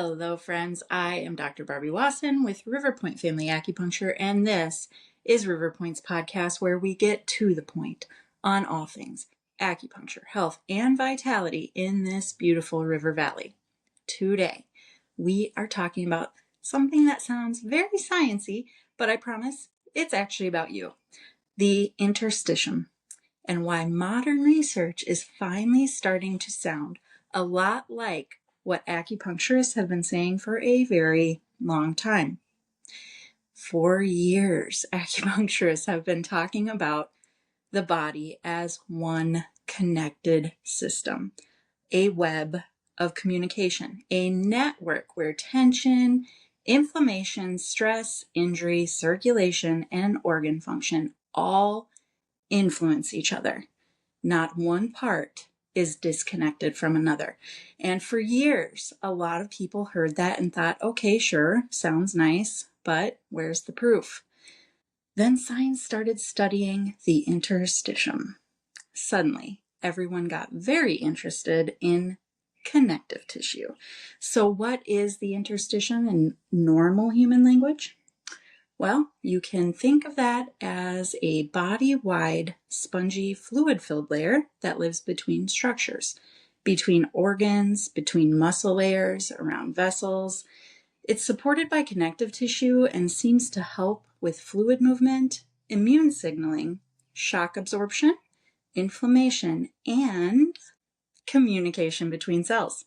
Hello, friends. I am Dr. Barbie Wasson with Riverpoint Family Acupuncture, and this is Riverpoint's podcast where we get to the point on all things acupuncture, health, and vitality in this beautiful river valley. Today, we are talking about something that sounds very sciencey, but I promise it's actually about you. The interstitium, and why modern research is finally starting to sound a lot like what acupuncturists have been saying for a very long time. For years, acupuncturists have been talking about the body as one connected system, a web of communication, a network where tension, inflammation, stress, injury, circulation, and organ function all influence each other. Not one part is disconnected from another. And for years, a lot of people heard that and thought, okay, sure, sounds nice, but where's the proof? Then science started studying the interstitium. Suddenly, everyone got very interested in connective tissue. So what is the interstitium in normal human language? Well, you can think of that as a body-wide, spongy, fluid-filled layer that lives between structures, between organs, between muscle layers, around vessels. It's supported by connective tissue and seems to help with fluid movement, immune signaling, shock absorption, inflammation, and communication between cells.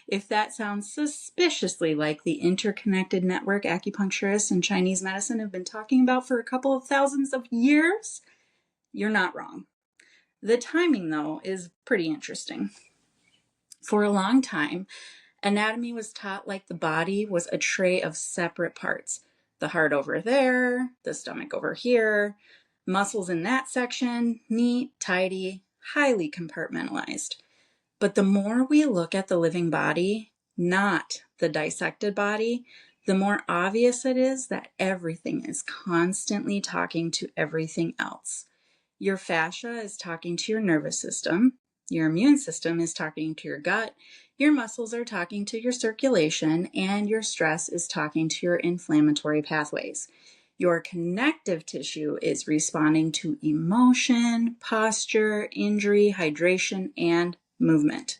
If that sounds suspiciously like the interconnected network acupuncturists and Chinese medicine have been talking about for a couple of thousands of years, you're not wrong. The timing, though, is pretty interesting. For a long time, anatomy was taught like the body was a tray of separate parts. The heart over there, the stomach over here, muscles in that section, neat, tidy, highly compartmentalized. But the more we look at the living body, not the dissected body, the more obvious it is that everything is constantly talking to everything else. Your fascia is talking to your nervous system. Your immune system is talking to your gut. Your muscles are talking to your circulation, and your stress is talking to your inflammatory pathways. Your connective tissue is responding to emotion, posture, injury, hydration, and movement.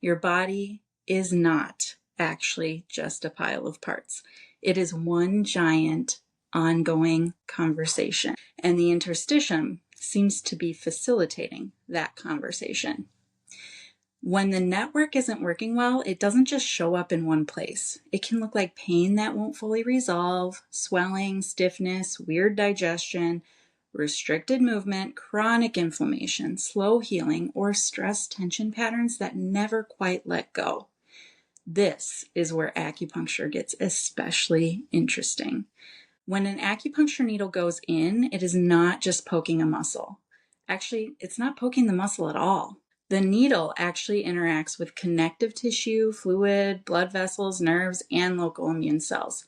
Your body is not actually just a pile of parts. It is one giant ongoing conversation, and the interstitium seems to be facilitating that conversation. When the network isn't working well, it doesn't just show up in one place. It can look like pain that won't fully resolve, swelling, stiffness, weird digestion, restricted movement, chronic inflammation, slow healing, or stress tension patterns that never quite let go. This is where acupuncture gets especially interesting. When an acupuncture needle goes in, it is not just poking a muscle. Actually, it's not poking the muscle at all. The needle actually interacts with connective tissue, fluid, blood vessels, nerves, and local immune cells.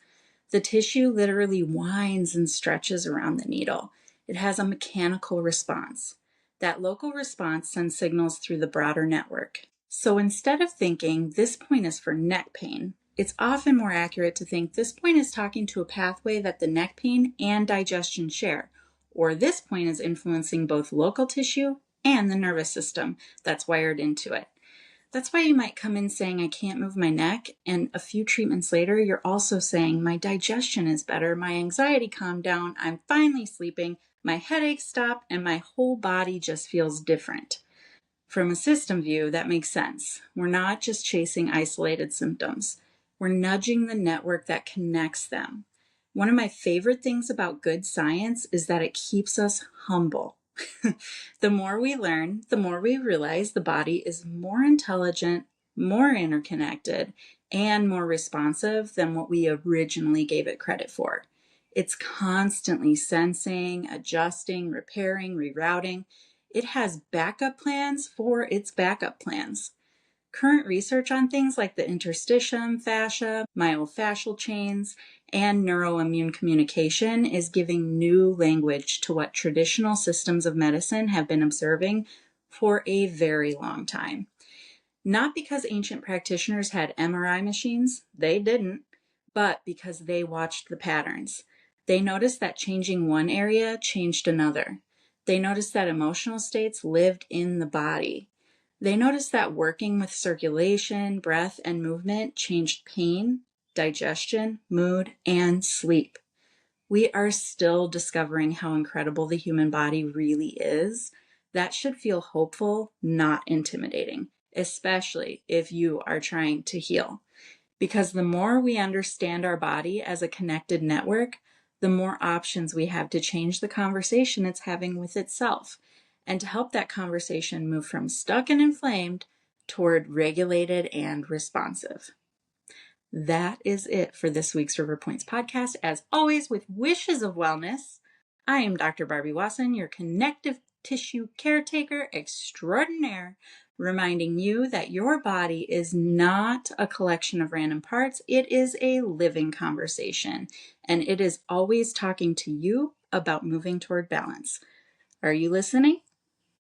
The tissue literally winds and stretches around the needle. It has a mechanical response. That local response sends signals through the broader network. So instead of thinking this point is for neck pain, it's often more accurate to think this point is talking to a pathway that the neck pain and digestion share, or this point is influencing both local tissue and the nervous system that's wired into it. That's why you might come in saying, I can't move my neck, and a few treatments later, you're also saying, my digestion is better, my anxiety calmed down, I'm finally sleeping, my headaches stop, and my whole body just feels different. From a system view, that makes sense. We're not just chasing isolated symptoms. We're nudging the network that connects them. One of my favorite things about good science is that it keeps us humble. The more we learn, the more we realize the body is more intelligent, more interconnected, and more responsive than what we originally gave it credit for. It's constantly sensing, adjusting, repairing, rerouting. It has backup plans for its backup plans. Current research on things like the interstitium, fascia, myofascial chains, and neuroimmune communication is giving new language to what traditional systems of medicine have been observing for a very long time. Not because ancient practitioners had MRI machines, they didn't, but because they watched the patterns. They noticed that changing one area changed another. They noticed that emotional states lived in the body. They noticed that working with circulation, breath, and movement changed pain, digestion, mood, and sleep. We are still discovering how incredible the human body really is. That should feel hopeful, not intimidating, especially if you are trying to heal. Because the more we understand our body as a connected network, the more options we have to change the conversation it's having with itself, and to help that conversation move from stuck and inflamed toward regulated and responsive. That is it for this week's River Points podcast. As always, with wishes of wellness, I am Dr. Barbie Wasson, your connective tissue caretaker extraordinaire, reminding you that your body is not a collection of random parts. It is a living conversation, and it is always talking to you about moving toward balance. Are you listening?